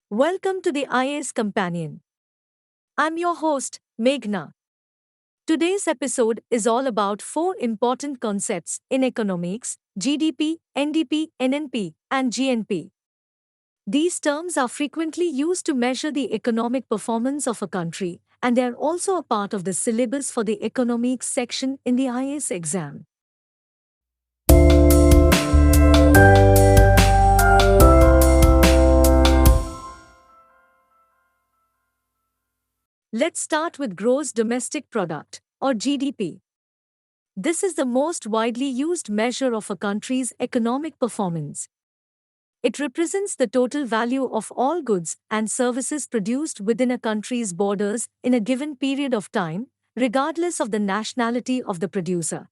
Welcome to the IAS Companion. I'm your host, Meghna. Today's episode is all about four important concepts in economics: GDP, NDP, NNP, and GNP. These terms are frequently used to measure the economic performance of a country, and they are also a part of the syllabus for the economics section in the IAS exam. Let's start with gross domestic product, or GDP. This is the most widely used measure of a country's economic performance. It represents the total value of all goods and services produced within a country's borders in a given period of time, regardless of the nationality of the producer.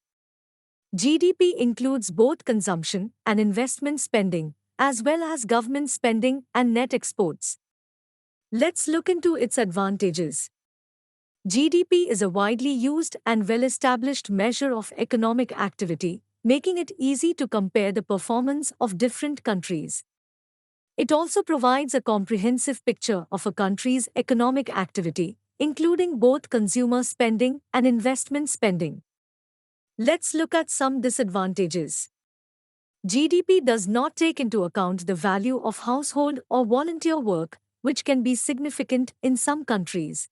GDP includes both consumption and investment spending, as well as government spending and net exports. Let's look into its advantages. GDP is a widely used and well-established measure of economic activity, making it easy to compare the performance of different countries. It also provides a comprehensive picture of a country's economic activity, including both consumer spending and investment spending. Let's look at some disadvantages. GDP does not take into account the value of household or volunteer work, which can be significant in some countries.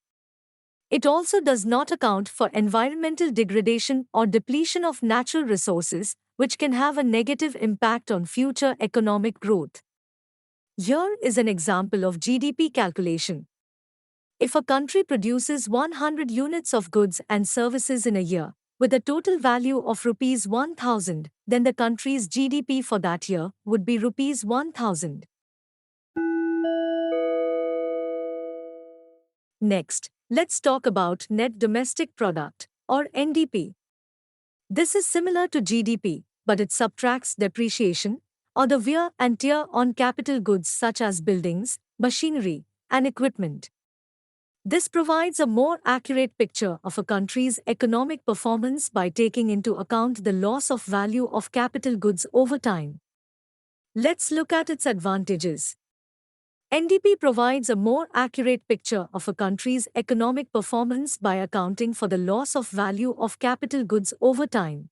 It also does not account for environmental degradation or depletion of natural resources, which can have a negative impact on future economic growth. Here is an example of GDP calculation. If a country produces 100 units of goods and services in a year, with a total value of rupees 1,000, then the country's GDP for that year would be rupees 1,000. Next, let's talk about net domestic product, or NDP. This is similar to GDP, but it subtracts depreciation, or the wear and tear on capital goods such as buildings, machinery, and equipment. This provides a more accurate picture of a country's economic performance by taking into account the loss of value of capital goods over time. Let's look at its advantages. NDP provides a more accurate picture of a country's economic performance by accounting for the loss of value of capital goods over time.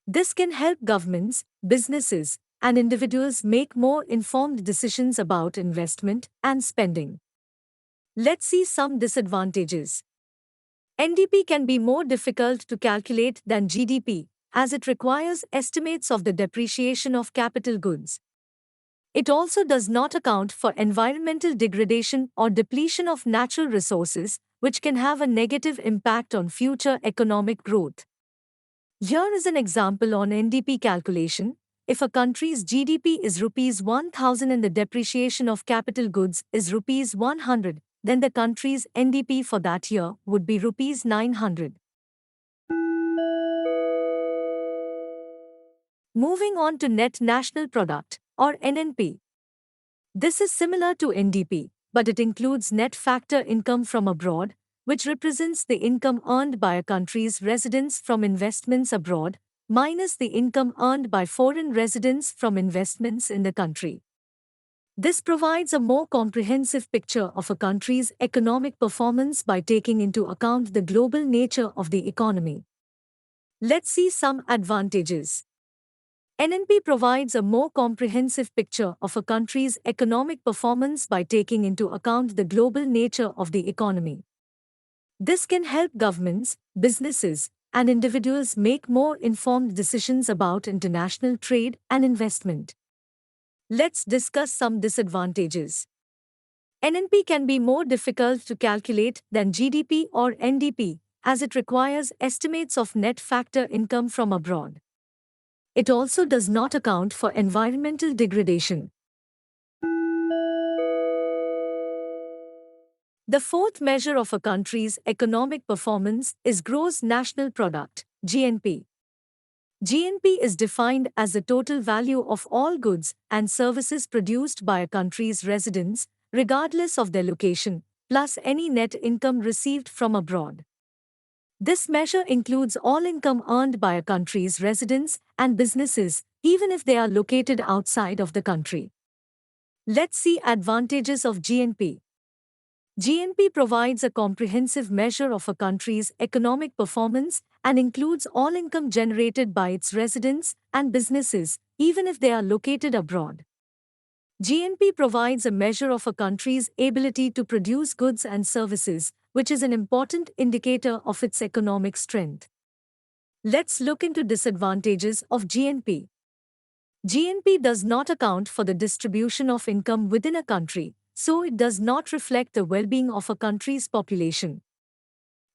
This can help governments, businesses, and individuals make more informed decisions about investment and spending. Let's see some disadvantages. NDP can be more difficult to calculate than GDP, as it requires estimates of the depreciation of capital goods. It also does not account for environmental degradation or depletion of natural resources, which can have a negative impact on future economic growth. Here is an example on NDP calculation. If a country's GDP is rupees 1,000 and the depreciation of capital goods is rupees 100, then the country's NDP for that year would be rupees 900. Moving on to net national product, or NNP. This is similar to NDP, but it includes net factor income from abroad, which represents the income earned by a country's residents from investments abroad, minus the income earned by foreign residents from investments in the country. This provides a more comprehensive picture of a country's economic performance by taking into account the global nature of the economy. Let's see some advantages. NNP provides a more comprehensive picture of a country's economic performance by taking into account the global nature of the economy. This can help governments, businesses, and individuals make more informed decisions about international trade and investment. Let's discuss some disadvantages. NNP can be more difficult to calculate than GDP or NDP, as it requires estimates of net factor income from abroad. It also does not account for environmental degradation. The fourth measure of a country's economic performance is gross national product, GNP. GNP is defined as the total value of all goods and services produced by a country's residents, regardless of their location, plus any net income received from abroad. This measure includes all income earned by a country's residents and businesses, even if they are located outside of the country. Let's see advantages of GNP. GNP provides a comprehensive measure of a country's economic performance and includes all income generated by its residents and businesses, even if they are located abroad. GNP provides a measure of a country's ability to produce goods and services, which is an important indicator of its economic strength. Let's look into disadvantages of GNP. GNP does not account for the distribution of income within a country, so it does not reflect the well-being of a country's population.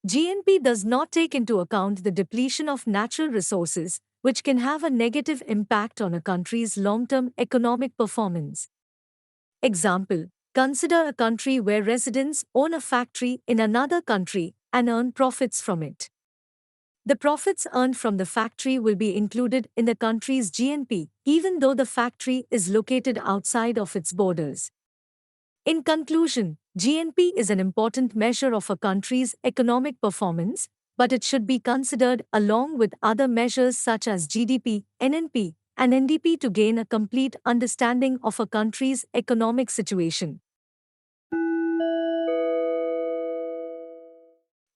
GNP does not take into account the depletion of natural resources, which can have a negative impact on a country's long-term economic performance. Example: consider a country where residents own a factory in another country and earn profits from it. The profits earned from the factory will be included in the country's GNP, even though the factory is located outside of its borders. In conclusion, GNP is an important measure of a country's economic performance, but it should be considered along with other measures such as GDP, NNP, and NDP to gain a complete understanding of a country's economic situation.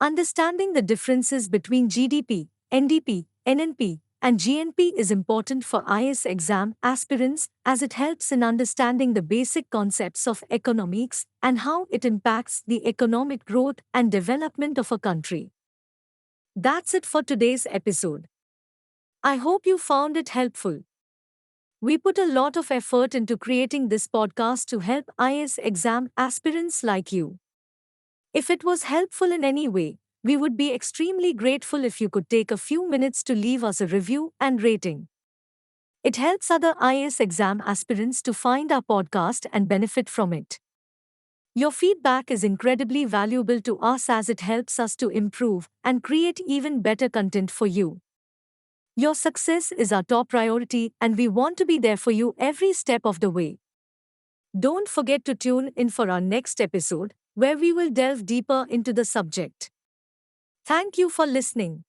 Understanding the differences between GDP, NDP, NNP, and GNP is important for IAS exam aspirants as it helps in understanding the basic concepts of economics and how it impacts the economic growth and development of a country. That's it for today's episode. I hope you found it helpful. We put a lot of effort into creating this podcast to help IAS exam aspirants like you. If it was helpful in any way, we would be extremely grateful if you could take a few minutes to leave us a review and rating. It helps other IAS exam aspirants to find our podcast and benefit from it. Your feedback is incredibly valuable to us as it helps us to improve and create even better content for you. Your success is our top priority and we want to be there for you every step of the way. Don't forget to tune in for our next episode, where we will delve deeper into the subject. Thank you for listening.